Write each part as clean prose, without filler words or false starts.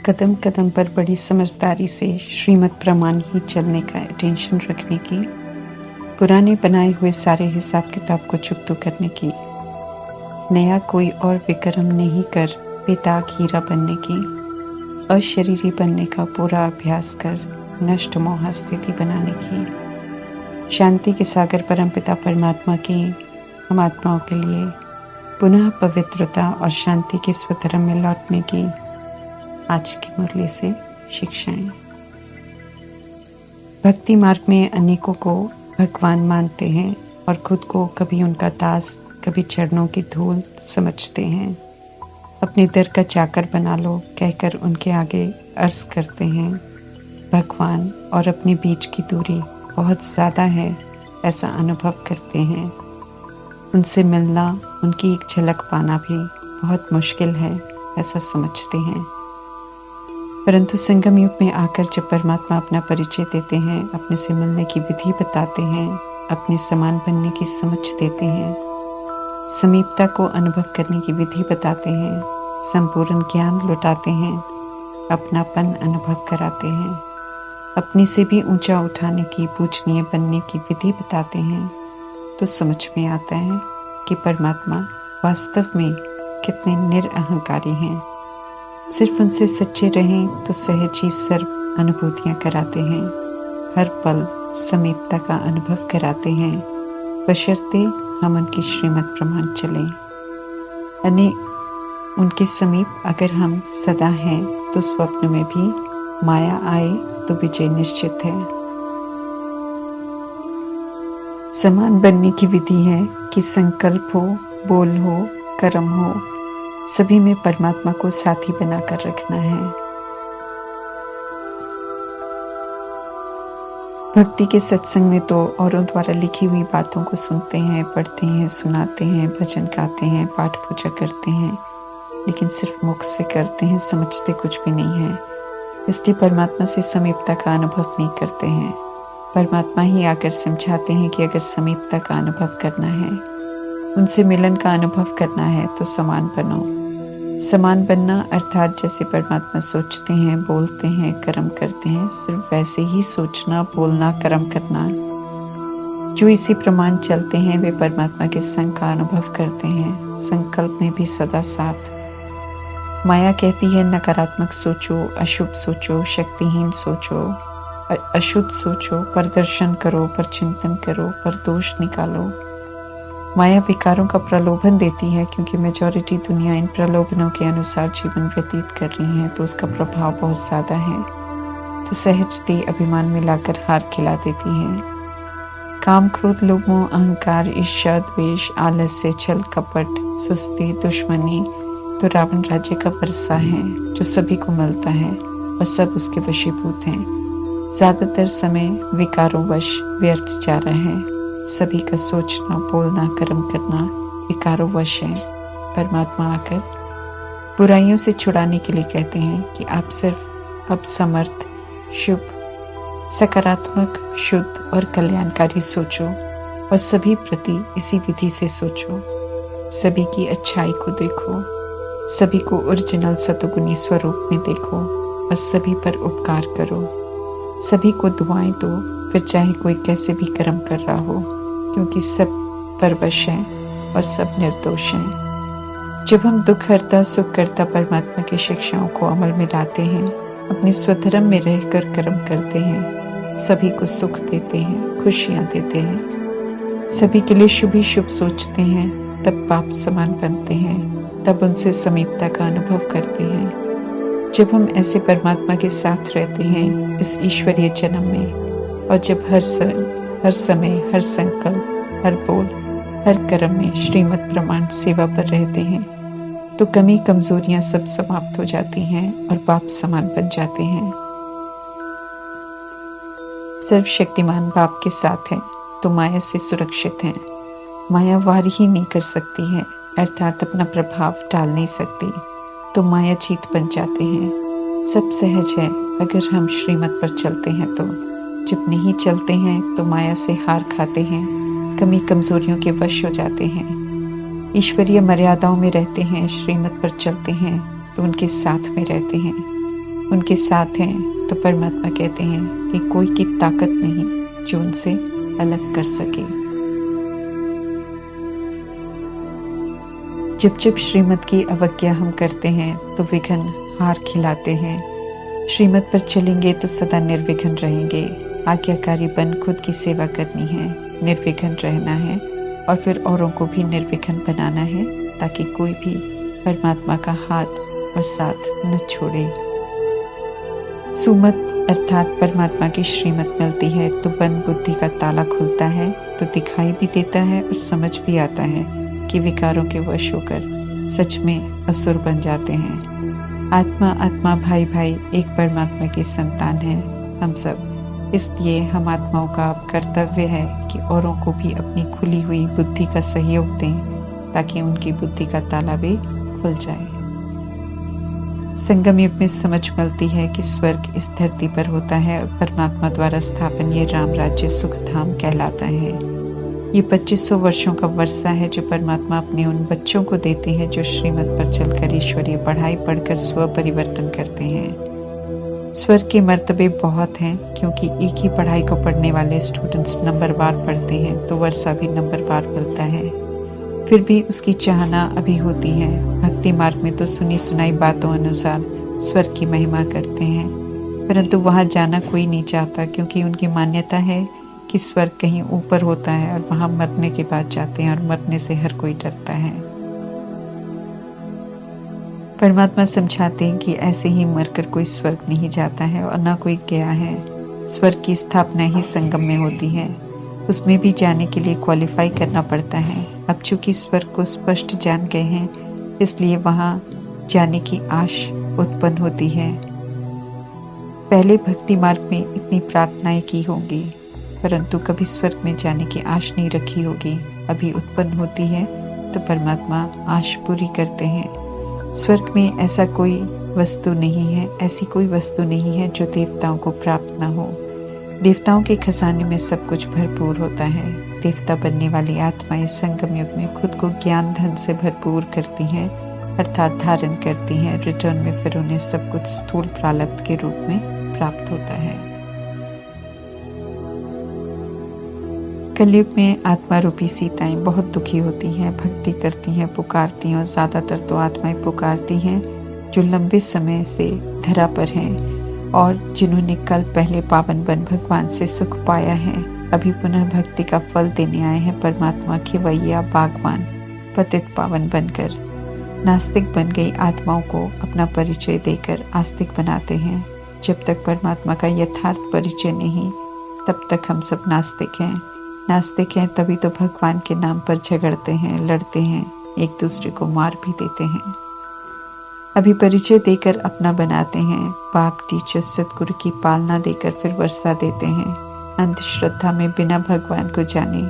कदम कदम पर बड़ी समझदारी से श्रीमद् प्रमाण ही चलने का अटेंशन रखने की, पुराने बनाए हुए सारे हिसाब किताब को चुकतो करने की, नया कोई और विक्रम नहीं कर बेदाग हीरा बनने की, अशरीरी बनने का पूरा अभ्यास कर नष्ट मोह स्थिति बनाने की, शांति के सागर परमपिता परमात्मा की हम आत्माओं के लिए पुनः पवित्रता और शांति के स्वधर्म में लौटने की आज की मुरली से शिक्षाएं। भक्ति मार्ग में अनेकों को भगवान मानते हैं और खुद को कभी उनका दास, कभी चरणों की धूल समझते हैं। अपने दर का चाकर बना लो कहकर उनके आगे अर्ज करते हैं। भगवान और अपने बीच की दूरी बहुत ज़्यादा है ऐसा अनुभव करते हैं। उनसे मिलना, उनकी एक झलक पाना भी बहुत मुश्किल है ऐसा समझते हैं। परंतु संगम युग में आकर जब परमात्मा अपना परिचय देते हैं, अपने से मिलने की विधि बताते हैं, अपने समान बनने की समझ देते हैं, समीपता को अनुभव करने की विधि बताते हैं, संपूर्ण ज्ञान लुटाते हैं, अपनापन अनुभव कराते हैं, अपने से भी ऊंचा उठाने की, पूजनीय बनने की विधि बताते हैं, तो समझ में आता है कि परमात्मा वास्तव में कितने निरअहंकारी हैं। सिर्फ उनसे सच्चे रहें तो सहज ही सर्व अनुभूतियां कराते हैं, हर पल समीपता का अनुभव कराते हैं, बशर्ते हम उनकी श्रीमद् प्रमाण चलें। उनके समीप अगर हम सदा हैं तो स्वप्न में भी माया आए तो विजय निश्चित है। समान बनने की विधि है कि संकल्प हो, बोल हो, कर्म हो, सभी में परमात्मा को साथी बनाकर रखना है। भक्ति के सत्संग में तो औरों द्वारा लिखी हुई बातों को सुनते हैं, पढ़ते हैं, सुनाते हैं, भजन गाते हैं, पाठ पूजा करते हैं, लेकिन सिर्फ मुख से करते हैं, समझते कुछ भी नहीं है। इसलिए परमात्मा से समीपता का अनुभव नहीं करते हैं। परमात्मा ही आकर समझाते हैं कि अगर समीपता का अनुभव करना है, उनसे मिलन का अनुभव करना है तो समान बनो। समान बनना अर्थात जैसे परमात्मा सोचते हैं, बोलते हैं, कर्म करते हैं, सिर्फ वैसे ही सोचना, बोलना, कर्म करना। जो इसी प्रमाण चलते हैं वे परमात्मा के संग का अनुभव करते हैं, संकल्प में भी सदा साथ। माया कहती है नकारात्मक सोचो, अशुभ सोचो, शक्तिहीन सोचो, अशुद्ध सोचो, पर दर्शन करो, पर चिंतन करो, पर दोष निकालो। माया विकारों का प्रलोभन देती है क्योंकि मेजॉरिटी दुनिया इन प्रलोभनों के अनुसार जीवन व्यतीत कर रही है, तो उसका प्रभाव बहुत ज्यादा है, तो सहजते अभिमान में लाकर हार खिला देती है। काम, क्रोध, लोभ, मोह, अहंकार, ईर्ष्या, द्वेष, आलस्य, छल, कपट, सुस्ती, दुश्मनी तो रावण राज्य का वर्षा है जो सभी को मिलता है और सब उसके वशीभूत हैं। ज्यादातर समय विकारों वश व्यर्थ जा रहा है। सभी का सोचना, बोलना, कर्म करना विकारों वश है। परमात्मा आकर बुराइयों से छुड़ाने के लिए कहते हैं कि आप सिर्फ अब समर्थ, शुभ, सकारात्मक, शुद्ध और कल्याणकारी सोचो और सभी प्रति इसी विधि से सोचो। सभी की अच्छाई को देखो, सभी को ओरिजिनल सतोगुणी स्वरूप में देखो और सभी पर उपकार करो। सभी को दुआएं दो, फिर चाहे कोई कैसे भी कर्म कर रहा हो, क्योंकि सब परवश हैं और सब निर्दोष हैं। जब हम दुख हरता, सुख करता परमात्मा की शिक्षाओं को अमल में लाते हैं, अपने स्वधर्म में रहकर कर्म करते हैं, सभी को सुख देते हैं, खुशियां देते हैं, सभी के लिए शुभ ही शुभ सोचते हैं, तब पाप समान बनते हैं, तब उनसे समीपता का अनुभव करते हैं। जब हम ऐसे परमात्मा के साथ रहते हैं इस ईश्वरीय जन्म में, और जब हर समय, हर संकल्प, हर बोल, हर कर्म में श्रीमद् प्रमाण सेवा पर रहते हैं, तो कमी कमजोरियां सब समाप्त हो जाती हैं और बाप समान बन जाते हैं। सर्वशक्तिमान बाप के साथ है तो माया से सुरक्षित हैं। माया वार ही नहीं कर सकती है, अर्थात अपना प्रभाव डाल नहीं सकती, तो माया जीत बन जाते हैं। सब सहज है अगर हम श्रीमत पर चलते हैं तो। जब नहीं चलते हैं तो माया से हार खाते हैं, कमी कमजोरियों के वश हो जाते हैं। ईश्वरीय मर्यादाओं में रहते हैं, श्रीमत पर चलते हैं तो उनके साथ में रहते हैं। उनके साथ हैं तो परमात्मा कहते हैं कि कोई की ताकत नहीं जो उनसे अलग कर सके। जब जब श्रीमत की अवज्ञा हम करते हैं तो विघ्न हार खिलाते हैं। श्रीमत पर चलेंगे तो सदा निर्विघ्न रहेंगे। आज्ञाकारी बन खुद की सेवा करनी है, निर्विघ्न रहना है और फिर औरों को भी निर्विघ्न बनाना है, ताकि कोई भी परमात्मा का हाथ और साथ न छोड़े। सुमत अर्थात परमात्मा की श्रीमत मिलती है तो बंद बुद्धि का ताला खुलता है, तो दिखाई भी देता है और समझ भी आता है कि विकारों के वश होकर सच में असुर बन जाते हैं। आत्मा आत्मा भाई भाई एक परमात्मा की संतान है हम सब। इसलिए हम आत्माओं का कर्तव्य है कि औरों को भी अपनी खुली हुई बुद्धि का सहयोग दें, ताकि उनकी बुद्धि का ताला भी खुल जाए। संगम युग में समझ मिलती है कि स्वर्ग इस धरती पर होता है और परमात्मा द्वारा स्थापन ये राम राज्य सुख धाम कहलाता है। ये 2500 वर्षों का वर्षा है जो परमात्मा अपने उन बच्चों को देते हैं जो श्रीमत पर चलकर ईश्वरीय पढ़ाई पढ़कर स्व परिवर्तन करते हैं। स्वर्ग के मर्तबे बहुत हैं, क्योंकि एक ही पढ़ाई को पढ़ने वाले स्टूडेंट्स नंबरवार पढ़ते हैं तो वर्षा भी नंबरवार मिलता है। फिर भी उसकी चाहना अभी होती है। भक्ति मार्ग में तो सुनी सुनाई बातों अनुसार स्वर्ग की महिमा करते हैं, परंतु वहां जाना कोई नहीं चाहता, क्योंकि उनकी मान्यता है कि स्वर्ग कहीं ऊपर होता है और वहां मरने के बाद जाते हैं और मरने से हर कोई डरता है। परमात्मा समझाते हैं कि ऐसे ही मरकर कोई स्वर्ग नहीं जाता है और न कोई गया है। स्वर्ग की स्थापना ही संगम में होती है। उसमें भी जाने के लिए क्वालिफाई करना पड़ता है। अब चूंकि स्वर्ग को स्पष्ट जान गए हैं, इसलिए वहां जाने की आश उत्पन्न होती है। पहले भक्ति मार्ग में इतनी प्रार्थनाएं की होंगी, परंतु कभी स्वर्ग में जाने की आश नहीं रखी होगी। अभी उत्पन्न होती है तो परमात्मा आश पूरी करते हैं। स्वर्ग में ऐसा कोई वस्तु नहीं है, ऐसी कोई वस्तु नहीं है जो देवताओं को प्राप्त न हो। देवताओं के खजाने में सब कुछ भरपूर होता है। देवता बनने वाली आत्माएं संगम युग में खुद को ज्ञान धन से भरपूर करती हैं, अर्थात धारण करती हैं। रिटर्न में फिर उन्हें सब कुछ स्थूल प्रारब्ध के रूप में प्राप्त होता है। कलयुग में आत्मा रूपी सीताएं बहुत दुखी होती हैं, भक्ति करती हैं, पुकारती हैं, और ज्यादातर तो आत्माएं पुकारती हैं जो लंबे समय से धरा पर हैं और जिन्होंने कल पहले पावन बन भगवान से सुख पाया है, अभी पुनः भक्ति का फल देने आए हैं परमात्मा खिवैया बागवान पतित पावन बनकर। नास्तिक बन गई आत्माओं को अपना परिचय देकर आस्तिक बनाते हैं। जब तक परमात्मा का यथार्थ परिचय नहीं, तब तक हम सब नास्तिक हैं। नास्तिक हैं तभी तो भगवान के नाम पर झगड़ते हैं, लड़ते हैं, एक दूसरे को मार भी देते हैं। अभी परिचय देकर अपना बनाते हैं। बाप टीचर सतगुरु की पालना देकर फिर वर्षा देते हैं। अंधश्रद्धा में बिना भगवान को जाने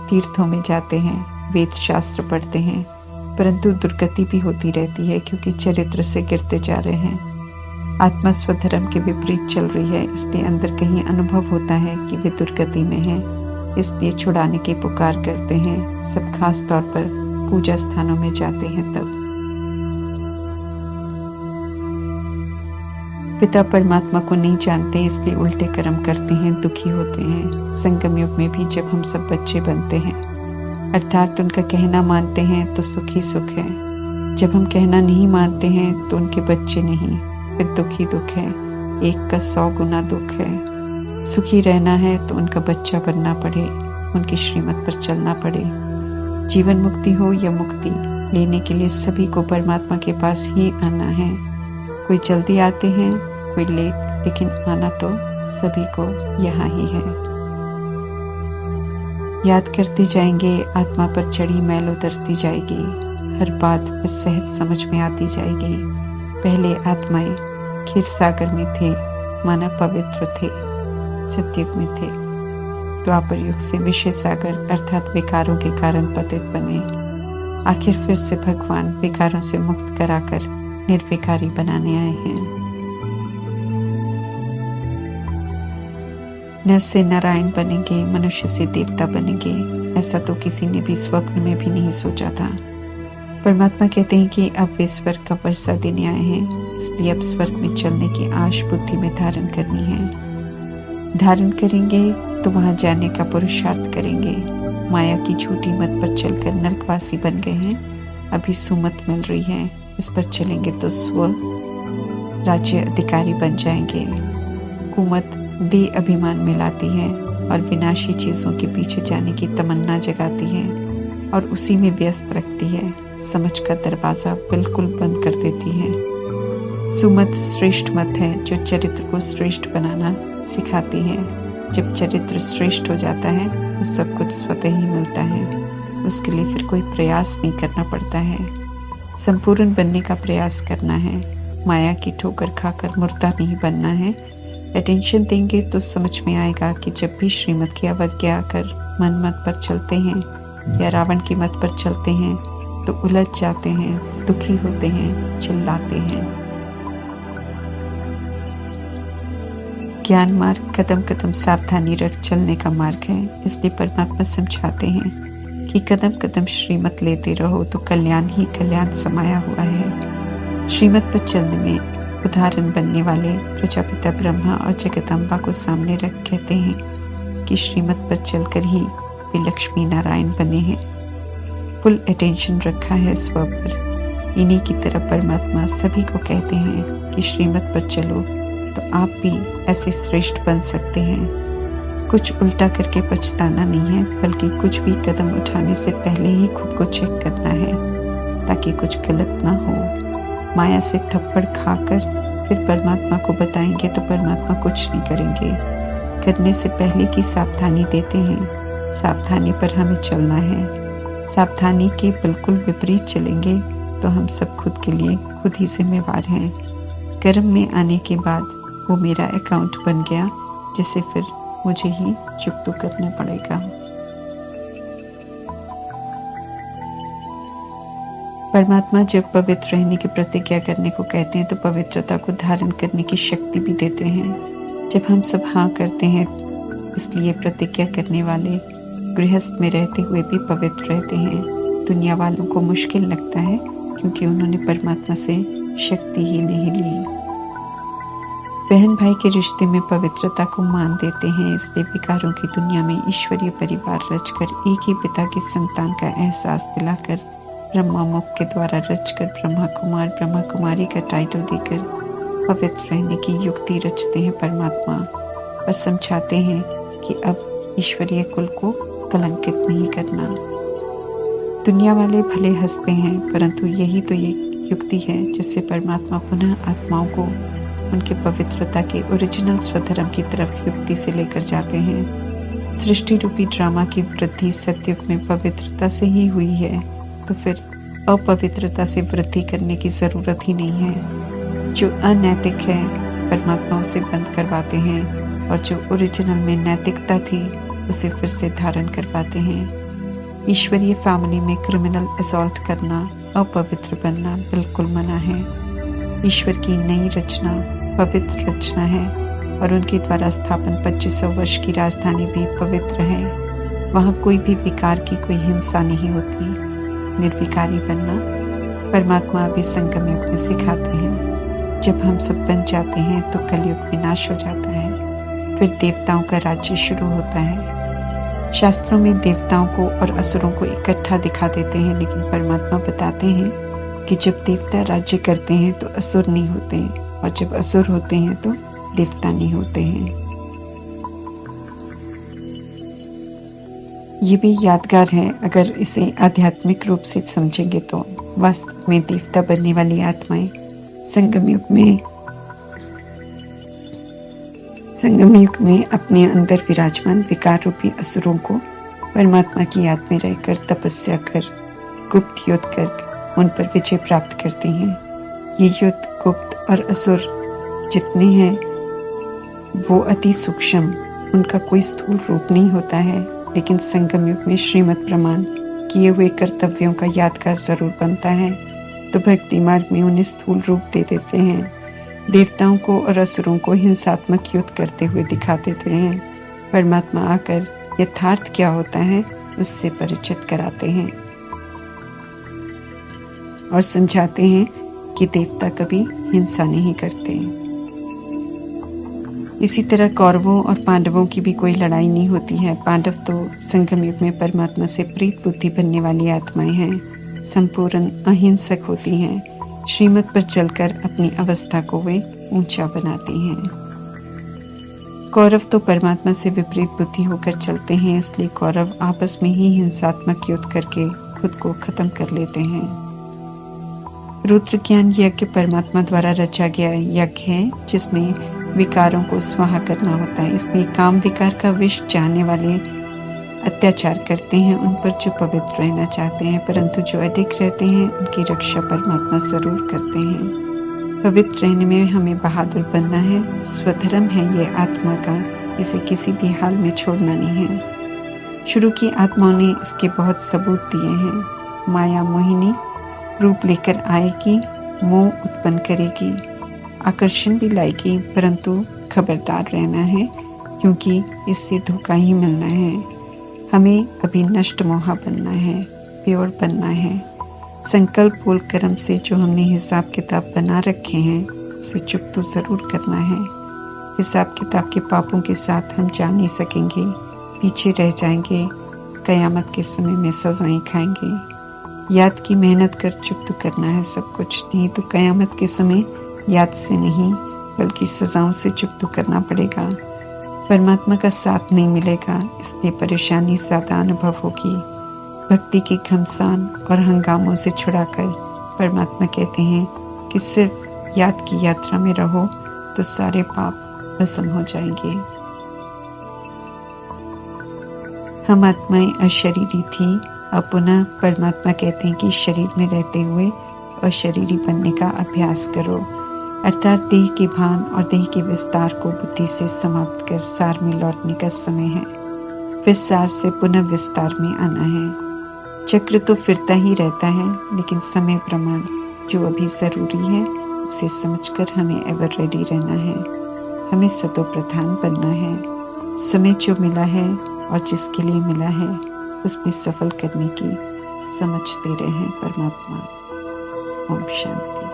तीर्थों में जाते हैं, वेद शास्त्र पढ़ते हैं, परंतु दुर्गति भी होती रहती है, क्योंकि चरित्र से गिरते जा रहे हैं। आत्मा स्वधर्म के विपरीत चल रही है, इसलिए अंदर कहीं अनुभव होता है कि वे दुर्गति में है, इसलिए छुड़ाने की पुकार करते हैं। सब खास तौर पर पूजा स्थानों में जाते हैं। तब पिता परमात्मा को नहीं जानते, इसलिए उल्टे कर्म करते हैं, दुखी होते हैं। संगम युग में भी जब हम सब बच्चे बनते हैं, अर्थात उनका कहना मानते हैं, तो सुख ही सुख है। जब हम कहना नहीं मानते हैं तो उनके बच्चे नहीं, फिर दुख ही दुख है। एक का 100 गुना दुख है। सुखी रहना है तो उनका बच्चा बनना पड़े, उनकी श्रीमत पर चलना पड़े। जीवन मुक्ति हो या मुक्ति लेने के लिए सभी को परमात्मा के पास ही आना है। कोई जल्दी आते हैं, कोई लेट, लेकिन आना तो सभी को यहाँ ही है। याद करते जाएंगे, आत्मा पर चढ़ी मैल उतरती जाएगी। हर बात फिर सहज समझ में आती जाएगी। पहले आत्माएं क्षीर सागर में थे, माना पवित्र थे, सतयुग में थे। द्वापर युग से विषय सागर अर्थात विकारों के कारण पतित बने। आखिर फिर से भगवान विकारों से मुक्त कराकर निर्विकारी बनाने आए हैं। नर से नारायण बनेंगे, मनुष्य से देवता बनेंगे, ऐसा तो किसी ने भी स्वप्न में भी नहीं सोचा था। परमात्मा कहते हैं कि अब वे स्वर्ग का वर्षा देने आए हैं। इसलिए अब स्वर्ग में चलने की आश बुद्धि में धारण करनी है। धारण करेंगे तो वहां जाने का पुरुषार्थ करेंगे। माया की झूठी मत पर चलकर नरकवासी बन गए हैं, अभी सुमत मिल रही है, इस पर चलेंगे तो स्व राज्य अधिकारी बन जाएंगे। कुमत देह अभिमान में लाती है और विनाशी चीजों के पीछे जाने की तमन्ना जगाती है और उसी में व्यस्त रखती है। समझ का दरवाजा बिल्कुल बंद कर देती है। सुमत श्रेष्ठ मत है जो चरित्र को श्रेष्ठ बनाना सिखाती है। जब चरित्र श्रेष्ठ हो जाता है तो सब कुछ स्वतः ही मिलता है, उसके लिए फिर कोई प्रयास नहीं करना पड़ता है। संपूर्ण बनने का प्रयास करना है, माया की ठोकर खाकर मुर्दा नहीं बनना है। अटेंशन देंगे तो समझ में आएगा कि जब भी श्रीमत की अवज्ञा कर मन मत पर चलते हैं या रावण की मत पर चलते हैं तो उलझ जाते हैं, दुखी होते हैं, चिल्लाते हैं। ज्ञान मार्ग कदम कदम सावधानी रख चलने का मार्ग है, इसलिए परमात्मा समझाते हैं कि कदम कदम श्रीमत लेते रहो तो कल्याण ही कल्याण समाया हुआ है। श्रीमत पर चलने में उदाहरण बनने वाले प्रजापिता ब्रह्मा और जगदम्बा को सामने रख कहते हैं कि श्रीमत पर चलकर ही वे लक्ष्मी नारायण बने हैं। फुल अटेंशन रखा है स्व पर। इन्हीं की तरह परमात्मा सभी को कहते हैं कि श्रीमत पर चलो तो आप भी ऐसे श्रेष्ठ बन सकते हैं। कुछ उल्टा करके पछताना नहीं है, बल्कि कुछ भी कदम उठाने से पहले ही खुद को चेक करना है ताकि कुछ गलत ना हो। माया से थप्पड़ खाकर फिर परमात्मा को बताएंगे तो परमात्मा कुछ नहीं करेंगे। करने से पहले की सावधानी देते हैं। सावधानी पर हमें चलना है। सावधानी के बिल्कुल विपरीत चलेंगे तो हम सब खुद के लिए खुद ही जिम्मेवार हैं। कर्म में आने के बाद वो मेरा अकाउंट बन गया, जिसे फिर मुझे ही चुकता करना पड़ेगा। परमात्मा जब पवित्र रहने की प्रतिज्ञा करने को कहते हैं तो पवित्रता को धारण करने की शक्ति भी देते हैं। जब हम सब हाँ करते हैं, इसलिए प्रतिज्ञा करने वाले गृहस्थ में रहते हुए भी पवित्र रहते हैं। दुनिया वालों को मुश्किल लगता है क्योंकि उन्होंने परमात्मा से शक्ति ही नहीं ली। बहन भाई के रिश्ते में पवित्रता को मान देते हैं, इसलिए विकारों की दुनिया में ईश्वरीय परिवार रचकर एक ही पिता की संतान का एहसास दिलाकर ब्रह्मा मुख के द्वारा रचकर ब्रह्मा कुमार ब्रह्मा कुमारी का टाइटल देकर पवित्र रहने की युक्ति रचते हैं परमात्मा और समझाते हैं कि अब ईश्वरीय कुल को कलंकित नहीं करना। दुनिया वाले भले हंसते हैं, परंतु यही तो एक युक्ति है जिससे परमात्मा पुनः आत्माओं को उनके पवित्रता के ओरिजिनल स्वधर्म की तरफ युक्ति से लेकर जाते हैं। सृष्टि रूपी ड्रामा की वृद्धि सतयुग में पवित्रता से ही हुई है, तो फिर अपवित्रता से वृद्धि करने की जरूरत ही नहीं है। जो अनैतिक है परमात्मा उसे बंद करवाते हैं और जो ओरिजिनल में नैतिकता थी उसे फिर से धारण करवाते हैं। ईश्वरीय फैमिली में क्रिमिनल असॉल्ट करना, अपवित्र बनना बिल्कुल मना है। ईश्वर की नई रचना पवित्र रचना है और उनके द्वारा स्थापन 2500 वर्ष की राजधानी भी पवित्र है। वहाँ कोई भी विकार की कोई हिंसा नहीं होती। निर्विकारी बनना परमात्मा अभी संगम युग में सिखाते हैं। जब हम सब बन जाते हैं तो कलयुग विनाश हो जाता है, फिर देवताओं का राज्य शुरू होता है। शास्त्रों में देवताओं को और असुरों को इकट्ठा दिखा देते हैं, लेकिन परमात्मा बताते हैं कि जब देवता राज्य करते हैं तो असुर नहीं होते और जब असुर होते हैं तो देवता नहीं होते हैं। ये भी यादगार है अगर इसे आध्यात्मिक रूप से समझेंगे तो। वास्तव में देवता बनने वाली आत्माएं संगम युग में अपने अंदर विराजमान विकार रूपी असुरों को परमात्मा की याद में रहकर तपस्या कर गुप्त युद्ध कर उन पर विजय प्राप्त करती हैं। ये युद्ध गुप्त और असुर जितने हैं वो अति सूक्ष्म, उनका कोई स्थूल रूप नहीं होता है, लेकिन संगम युग में श्रीमत प्रमाण किए हुए कर्तव्यों का यादगार जरूर बनता है, तो भक्ति मार्ग में उन्हें स्थूल रूप दे देते हैं। देवताओं को और असुरों को हिंसात्मक युद्ध करते हुए दिखा देते हैं। परमात्मा आकर यथार्थ क्या होता है उससे परिचित कराते हैं और समझाते हैं कि देवता कभी हिंसा नहीं करते। इसी तरह कौरवों और पांडवों की भी कोई लड़ाई नहीं होती है। पांडव तो संगम युग में परमात्मा से प्रीत बुद्धि बनने वाली आत्माएं हैं, संपूर्ण अहिंसक होती हैं। श्रीमत पर चलकर अपनी अवस्था को वे ऊंचा बनाती हैं। कौरव तो परमात्मा से विपरीत बुद्धि होकर चलते हैं, इसलिए कौरव आपस में ही हिंसात्मक युद्ध करके खुद को खत्म कर लेते हैं। रुद्र ज्ञान यज्ञ परमात्मा द्वारा रचा गया यज्ञ है, जिसमें विकारों को स्वाहा करना होता है। इसलिए काम विकार का विष चाहने वाले अत्याचार करते हैं उन पर जो पवित्र रहना चाहते हैं, परंतु जो अडिग रहते हैं उनकी रक्षा परमात्मा जरूर करते हैं। पवित्र रहने में हमें बहादुर बनना है। स्वधर्म है ये आत्मा का, इसे किसी भी हाल में छोड़ना नहीं है। शुरू की आत्माओं ने इसके बहुत सबूत दिए हैं। माया मोहिनी रूप लेकर आएगी, मोह उत्पन्न करेगी, आकर्षण भी लाएगी, परंतु खबरदार रहना है, क्योंकि इससे धोखा ही मिलना है। हमें अभी नष्ट मोहा बनना है, प्योर बनना है। संकल्प बोल कर्म से जो हमने हिसाब किताब बना रखे हैं उसे चुप तो जरूर करना है। हिसाब किताब के पापों के साथ हम जा नहीं सकेंगे, पीछे रह जाएंगे, कयामत के समय में सजाएं खाएंगे। याद की मेहनत कर चुप तो करना है सब कुछ, नहीं तो कयामत के समय याद से नहीं बल्कि सजाओं से चुप तो करना पड़ेगा। परमात्मा का साथ नहीं मिलेगा, इसलिए परेशानी ज्यादा अनुभव होगी। भक्ति के घमसान और हंगामों से छुड़ाकर परमात्मा कहते हैं कि सिर्फ याद की यात्रा में रहो तो सारे पाप भस्म हो जाएंगे। हम आत्माएं अशरीरी थी, अब पुनः परमात्मा कहते हैं कि शरीर में रहते हुए अशरीरी बनने का अभ्यास करो, अर्थात देह के भान और देह के विस्तार को बुद्धि से समाप्त कर सार में लौटने का समय है। फिर सार से पुनः विस्तार में आना है। चक्र तो फिरता ही रहता है, लेकिन समय प्रमाण जो अभी जरूरी है उसे समझकर हमें एवर रेडी रहना है। हमें सतो प्रधान बनना है। समय जो मिला है और जिसके लिए मिला है उसमें सफल करने की समझ दे रहे हैं परमात्मा। ओम शांति।